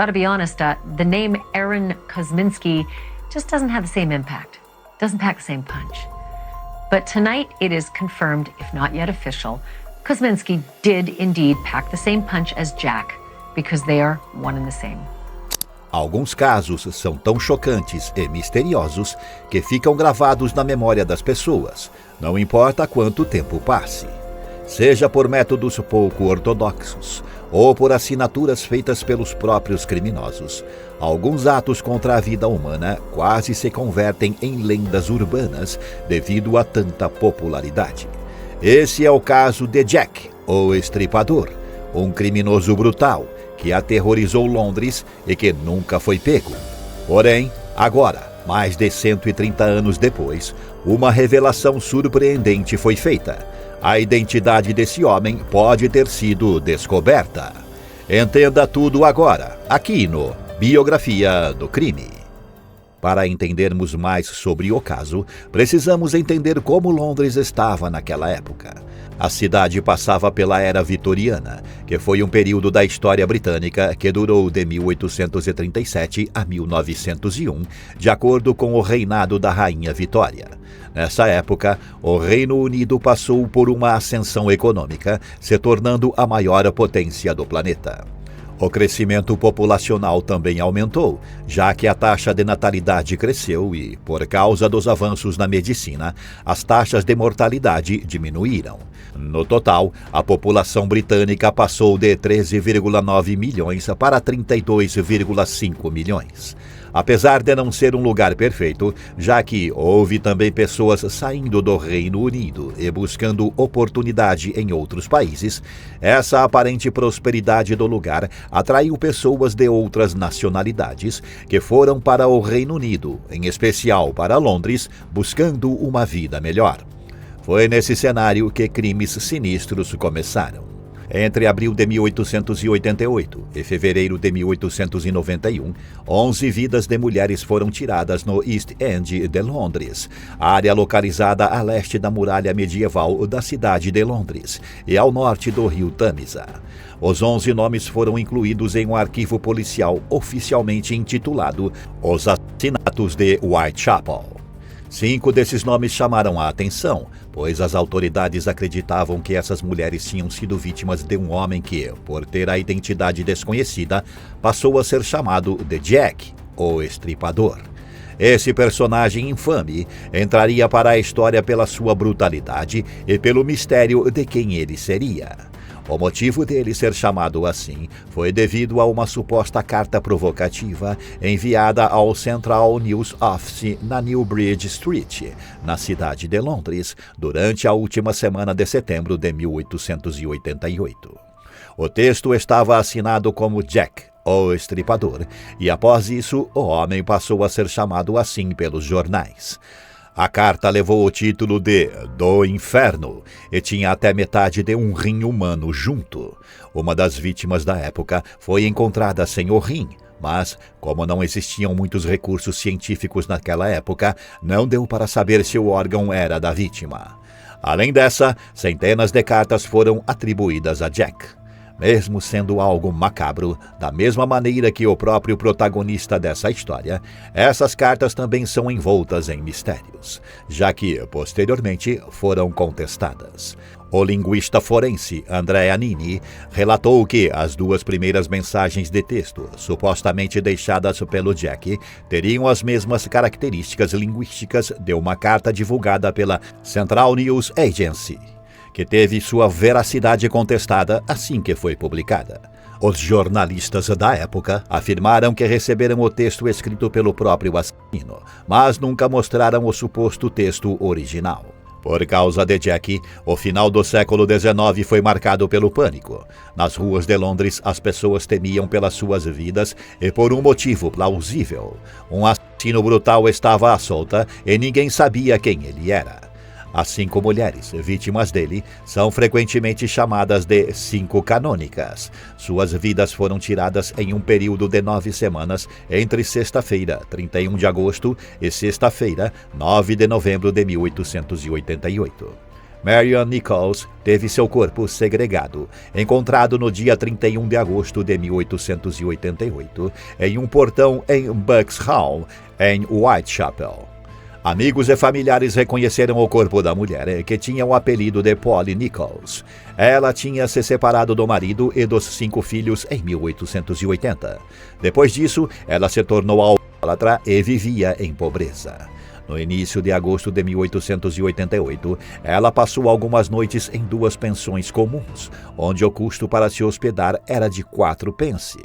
Gotta be honest, the name Aaron Kosminski just doesn't have the same impact. Doesn't pack the same punch. But tonight it is confirmed, if not yet official, Kosminski did indeed pack the same punch as Jack, because they are one and the same. Alguns casos são tão chocantes e misteriosos que ficam gravados na memória das pessoas, não importa quanto tempo passe. Seja por métodos pouco ortodoxos ou por assinaturas feitas pelos próprios criminosos, alguns atos contra a vida humana quase se convertem em lendas urbanas devido a tanta popularidade. Esse é o caso de Jack, o Estripador, um criminoso brutal que aterrorizou Londres e que nunca foi pego. Porém, agora, mais de 130 anos depois, uma revelação surpreendente foi feita. A identidade desse homem pode ter sido descoberta. Entenda tudo agora, aqui no Biografia do Crime. Para entendermos mais sobre o caso, precisamos entender como Londres estava naquela época. A cidade passava pela Era Vitoriana, que foi um período da história britânica que durou de 1837 a 1901, de acordo com o reinado da Rainha Vitória. Nessa época, o Reino Unido passou por uma ascensão econômica, se tornando a maior potência do planeta. O crescimento populacional também aumentou, já que a taxa de natalidade cresceu e, por causa dos avanços na medicina, as taxas de mortalidade diminuíram. No total, a população britânica passou de 13,9 milhões para 32,5 milhões. Apesar de não ser um lugar perfeito, já que houve também pessoas saindo do Reino Unido e buscando oportunidade em outros países, essa aparente prosperidade do lugar atraiu pessoas de outras nacionalidades que foram para o Reino Unido, em especial para Londres, buscando uma vida melhor. Foi nesse cenário que crimes sinistros começaram. Entre abril de 1888 e fevereiro de 1891, 11 vidas de mulheres foram tiradas no East End de Londres, área localizada a leste da muralha medieval da cidade de Londres e ao norte do rio Tâmisa. Os 11 nomes foram incluídos em um arquivo policial oficialmente intitulado Os Assassinatos de Whitechapel. 5 desses nomes chamaram a atenção, pois as autoridades acreditavam que essas mulheres tinham sido vítimas de um homem que, por ter a identidade desconhecida, passou a ser chamado de Jack, o Estripador. Esse personagem infame entraria para a história pela sua brutalidade e pelo mistério de quem ele seria. O motivo dele ser chamado assim foi devido a uma suposta carta provocativa enviada ao Central News Office na New Bridge Street, na cidade de Londres, durante a última semana de setembro de 1888. O texto estava assinado como Jack, o Estripador, e após isso o homem passou a ser chamado assim pelos jornais. A carta levou o título de Do Inferno e tinha até metade de um rim humano junto. Uma das vítimas da época foi encontrada sem o rim, mas, como não existiam muitos recursos científicos naquela época, não deu para saber se o órgão era da vítima. Além dessa, centenas de cartas foram atribuídas a Jack. Mesmo sendo algo macabro, da mesma maneira que o próprio protagonista dessa história, essas cartas também são envoltas em mistérios, já que, posteriormente, foram contestadas. O linguista forense Andrea Nini relatou que as 2 primeiras mensagens de texto, supostamente deixadas pelo Jack, teriam as mesmas características linguísticas de uma carta divulgada pela Central News Agency, que teve sua veracidade contestada assim que foi publicada. Os jornalistas da época afirmaram que receberam o texto escrito pelo próprio assassino, mas nunca mostraram o suposto texto original. Por causa de Jack, o final do século XIX foi marcado pelo pânico. Nas ruas de Londres, as pessoas temiam pelas suas vidas e por um motivo plausível. Um assassino brutal estava à solta e ninguém sabia quem ele era. As 5 mulheres vítimas dele são frequentemente chamadas de 5 canônicas. Suas vidas foram tiradas em um período de 9 semanas entre sexta-feira, 31 de agosto, e sexta-feira, 9 de novembro de 1888. Marion Nichols teve seu corpo segregado, encontrado no dia 31 de agosto de 1888, em um portão em Bucks Hall, em Whitechapel. Amigos e familiares reconheceram o corpo da mulher, que tinha o apelido de Polly Nichols. Ela tinha se separado do marido e dos 5 filhos em 1880. Depois disso, ela se tornou alcoólatra e vivia em pobreza. No início de agosto de 1888, ela passou algumas noites em 2 pensões comuns, onde o custo para se hospedar era de 4 pence.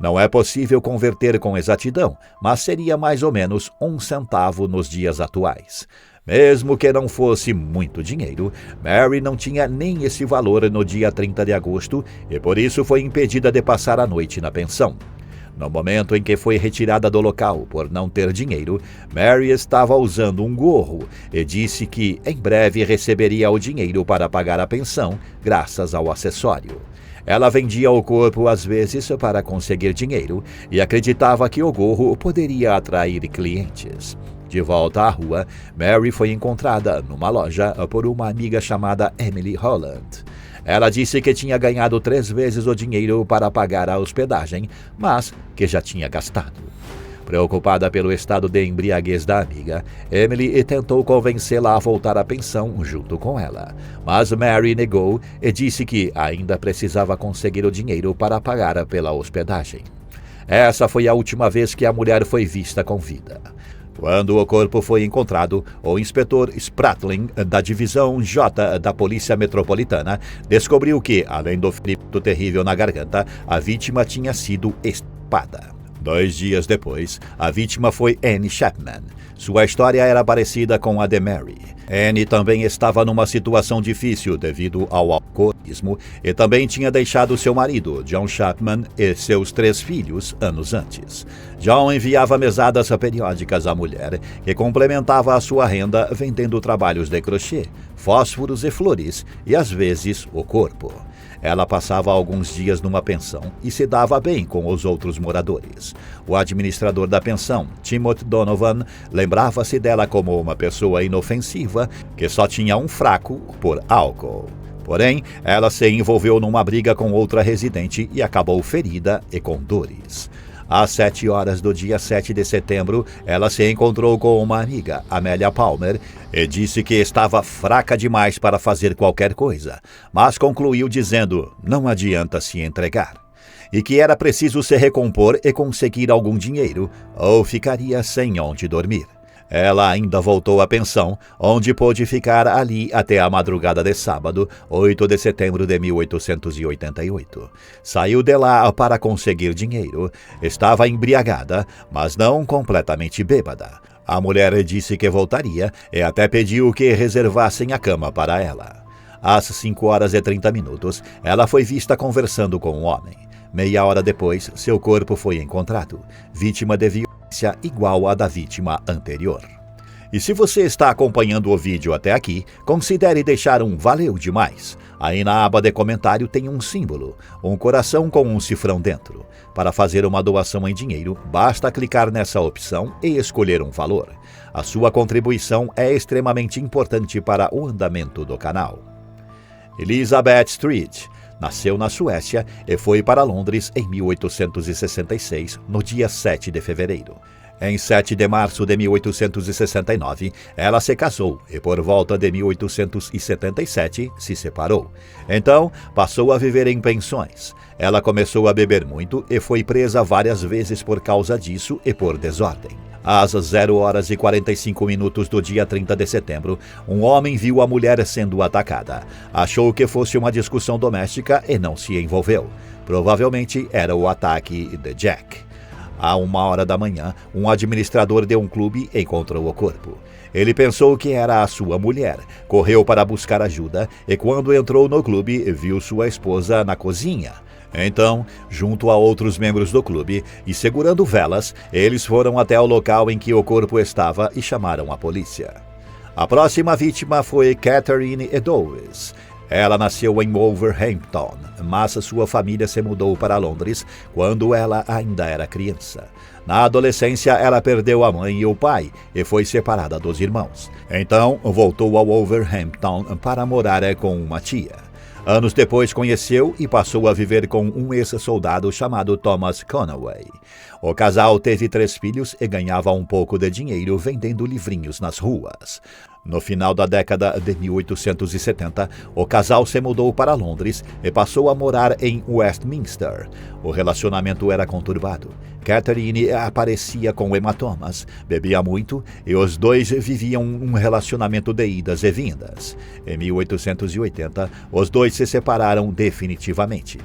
Não é possível converter com exatidão, mas seria mais ou menos 1 centavo nos dias atuais. Mesmo que não fosse muito dinheiro, Mary não tinha nem esse valor no dia 30 de agosto e por isso foi impedida de passar a noite na pensão. No momento em que foi retirada do local por não ter dinheiro, Mary estava usando um gorro e disse que em breve receberia o dinheiro para pagar a pensão, graças ao acessório. Ela vendia o corpo às vezes para conseguir dinheiro e acreditava que o gorro poderia atrair clientes. De volta à rua, Mary foi encontrada numa loja por uma amiga chamada Emily Holland. Ela disse que tinha ganhado 3 vezes o dinheiro para pagar a hospedagem, mas que já tinha gastado. Preocupada pelo estado de embriaguez da amiga, Emily tentou convencê-la a voltar à pensão junto com ela. Mas Mary negou e disse que ainda precisava conseguir o dinheiro para pagar pela hospedagem. Essa foi a última vez que a mulher foi vista com vida. Quando o corpo foi encontrado, o inspetor Spratling, da Divisão J da Polícia Metropolitana, descobriu que, além do ferimento terrível na garganta, a vítima tinha sido estripada. 2 dias depois, a vítima foi Annie Chapman. Sua história era parecida com a de Mary. Annie também estava numa situação difícil devido ao alcoolismo e também tinha deixado seu marido, John Chapman, e seus 3 filhos anos antes. John enviava mesadas periódicas à mulher, que complementava a sua renda vendendo trabalhos de crochê, fósforos e flores, e às vezes o corpo. Ela passava alguns dias numa pensão e se dava bem com os outros moradores. O administrador da pensão, Timothy Donovan, lembrava-se dela como uma pessoa inofensiva que só tinha um fraco por álcool. Porém, ela se envolveu numa briga com outra residente e acabou ferida e com dores. Às 7 horas do dia 7 de setembro, ela se encontrou com uma amiga, Amelia Palmer, e disse que estava fraca demais para fazer qualquer coisa, mas concluiu dizendo: não adianta se entregar, e que era preciso se recompor e conseguir algum dinheiro, ou ficaria sem onde dormir. Ela ainda voltou à pensão, onde pôde ficar ali até a madrugada de sábado, 8 de setembro de 1888. Saiu de lá para conseguir dinheiro. Estava embriagada, mas não completamente bêbada. A mulher disse que voltaria e até pediu que reservassem a cama para ela. Às 5 horas e 30 minutos, ela foi vista conversando com um homem. Meia hora depois, seu corpo foi encontrado, vítima de violência igual à da vítima anterior. E se você está acompanhando o vídeo até aqui, considere deixar um valeu demais. Aí na aba de comentário tem um símbolo, um coração com um cifrão dentro. Para fazer uma doação em dinheiro, basta clicar nessa opção e escolher um valor. A sua contribuição é extremamente importante para o andamento do canal. Elizabeth Street nasceu na Suécia e foi para Londres em 1866, no dia 7 de fevereiro. Em 7 de março de 1869, ela se casou e por volta de 1877 se separou. Então, passou a viver em pensões. Ela começou a beber muito e foi presa várias vezes por causa disso e por desordem. Às 0 horas e 45 minutos do dia 30 de setembro, um homem viu a mulher sendo atacada. Achou que fosse uma discussão doméstica e não se envolveu. Provavelmente era o ataque de Jack. À 1 hora da manhã, um administrador de um clube encontrou o corpo. Ele pensou que era a sua mulher, correu para buscar ajuda e quando entrou no clube, viu sua esposa na cozinha. Então, junto a outros membros do clube e segurando velas, eles foram até o local em que o corpo estava e chamaram a polícia. A próxima vítima foi Catherine Eddowes. Ela nasceu em Wolverhampton, mas sua família se mudou para Londres quando ela ainda era criança. Na adolescência, ela perdeu a mãe e o pai e foi separada dos irmãos. Então, voltou a Wolverhampton para morar com uma tia. Anos depois, conheceu e passou a viver com um ex-soldado chamado Thomas Conaway. O casal teve 3 filhos e ganhava um pouco de dinheiro vendendo livrinhos nas ruas. No final da década de 1870, o casal se mudou para Londres e passou a morar em Westminster. O relacionamento era conturbado. Catherine aparecia com hematomas, bebia muito e os dois viviam um relacionamento de idas e vindas. Em 1880, os dois se separaram definitivamente.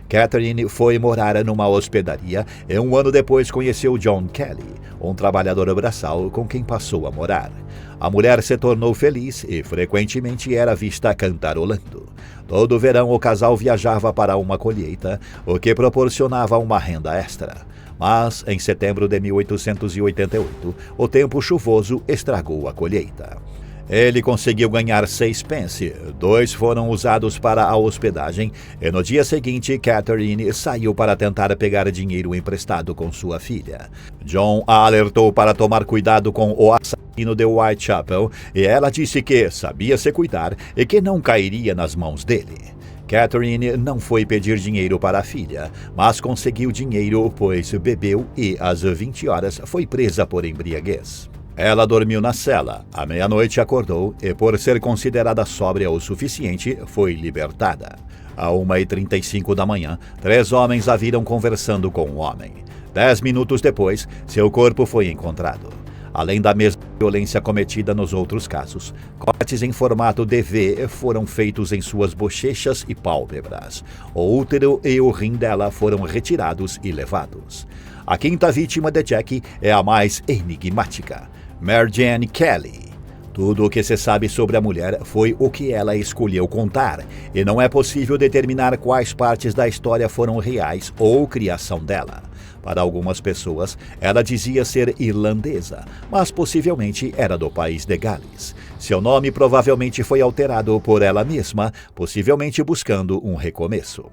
Catherine foi morar numa hospedaria e um ano depois conheceu John Kelly, um trabalhador braçal com quem passou a morar. A mulher se tornou feliz e frequentemente era vista cantarolando. Todo verão o casal viajava para uma colheita, o que proporcionava uma renda extra. Mas, em setembro de 1888, o tempo chuvoso estragou a colheita. Ele conseguiu ganhar 6 pence, 2 foram usados para a hospedagem, e no dia seguinte, Catherine saiu para tentar pegar dinheiro emprestado com sua filha. John a alertou para tomar cuidado com o assassino de Whitechapel, e ela disse que sabia se cuidar e que não cairia nas mãos dele. Catherine não foi pedir dinheiro para a filha, mas conseguiu dinheiro, pois bebeu e, às 20 horas, foi presa por embriaguez. Ela dormiu na cela, à meia-noite acordou e, por ser considerada sóbria o suficiente, foi libertada. À 1h35 da manhã, 3 homens a viram conversando com um homem. 10 minutos depois, seu corpo foi encontrado. Além da mesma violência cometida nos outros casos, cortes em formato de V foram feitos em suas bochechas e pálpebras. O útero e o rim dela foram retirados e levados. A 5ª vítima de Jackie é a mais enigmática, Marjane Kelly. Tudo o que se sabe sobre a mulher foi o que ela escolheu contar, e não é possível determinar quais partes da história foram reais ou criação dela. Para algumas pessoas, ela dizia ser irlandesa, mas possivelmente era do país de Gales. Seu nome provavelmente foi alterado por ela mesma, possivelmente buscando um recomeço.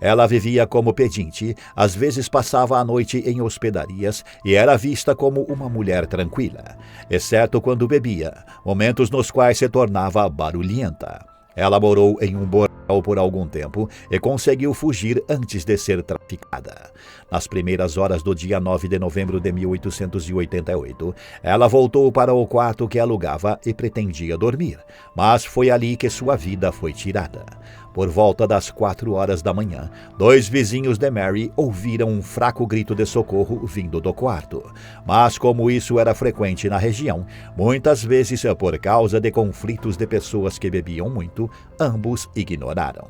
Ela vivia como pedinte, às vezes passava a noite em hospedarias e era vista como uma mulher tranquila, exceto quando bebia, momentos nos quais se tornava barulhenta. Ela morou em um bordel por algum tempo e conseguiu fugir antes de ser traficada. Nas primeiras horas do dia 9 de novembro de 1888, ela voltou para o quarto que alugava e pretendia dormir, mas foi ali que sua vida foi tirada. Por volta das 4 horas da manhã, 2 vizinhos de Mary ouviram um fraco grito de socorro vindo do quarto. Mas como isso era frequente na região, muitas vezes por causa de conflitos de pessoas que bebiam muito, ambos ignoraram.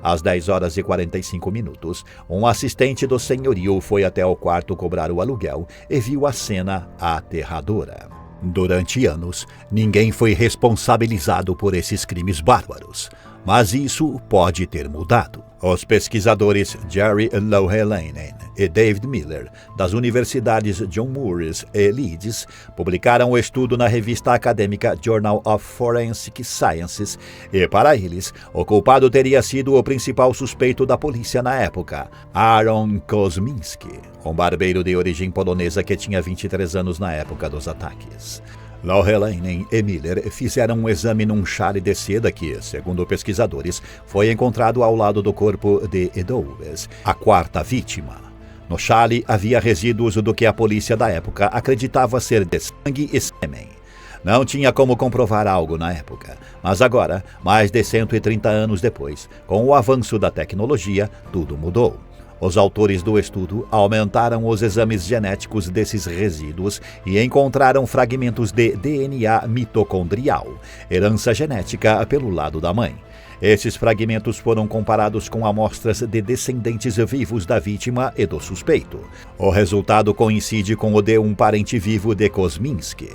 Às 10h45, um assistente do senhorio foi até o quarto cobrar o aluguel e viu a cena aterradora. Durante anos, ninguém foi responsabilizado por esses crimes bárbaros. Mas isso pode ter mudado. Os pesquisadores Jerry Lohelainen e David Miller, das universidades John Moores e Leeds, publicaram o estudo na revista acadêmica Journal of Forensic Sciences e, para eles, o culpado teria sido o principal suspeito da polícia na época, Aaron Kosminski, um barbeiro de origem polonesa que tinha 23 anos na época dos ataques. Lohelainen e Miller fizeram um exame num chale de seda que, segundo pesquisadores, foi encontrado ao lado do corpo de Eddowes, a 4ª vítima. No chale havia resíduos do que a polícia da época acreditava ser de sangue e sêmen. Não tinha como comprovar algo na época, mas agora, mais de 130 anos depois, com o avanço da tecnologia, tudo mudou. Os autores do estudo aumentaram os exames genéticos desses resíduos e encontraram fragmentos de DNA mitocondrial, herança genética pelo lado da mãe. Esses fragmentos foram comparados com amostras de descendentes vivos da vítima e do suspeito. O resultado coincide com o de um parente vivo de Kosminski.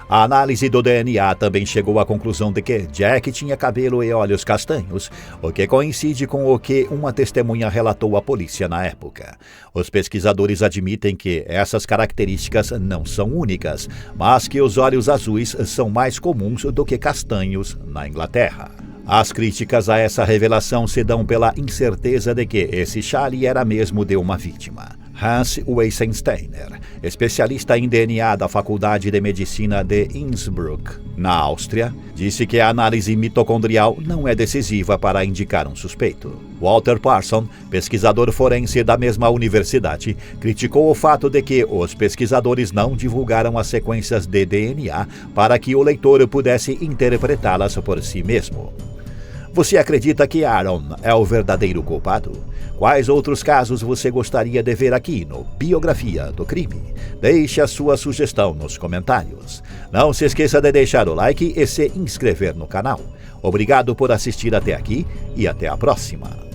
A análise do DNA também chegou à conclusão de que Jack tinha cabelo e olhos castanhos, o que coincide com o que uma testemunha relatou à polícia na época. Os pesquisadores admitem que essas características não são únicas, mas que os olhos azuis são mais comuns do que castanhos na Inglaterra. As críticas a essa revelação se dão pela incerteza de que esse Charlie era mesmo de uma vítima. Hans Weissensteiner, especialista em DNA da Faculdade de Medicina de Innsbruck, na Áustria, disse que a análise mitocondrial não é decisiva para indicar um suspeito. Walter Parson, pesquisador forense da mesma universidade, criticou o fato de que os pesquisadores não divulgaram as sequências de DNA para que o leitor pudesse interpretá-las por si mesmo. Você acredita que Aaron é o verdadeiro culpado? Quais outros casos você gostaria de ver aqui no Biografia do Crime? Deixe a sua sugestão nos comentários. Não se esqueça de deixar o like e se inscrever no canal. Obrigado por assistir até aqui e até a próxima.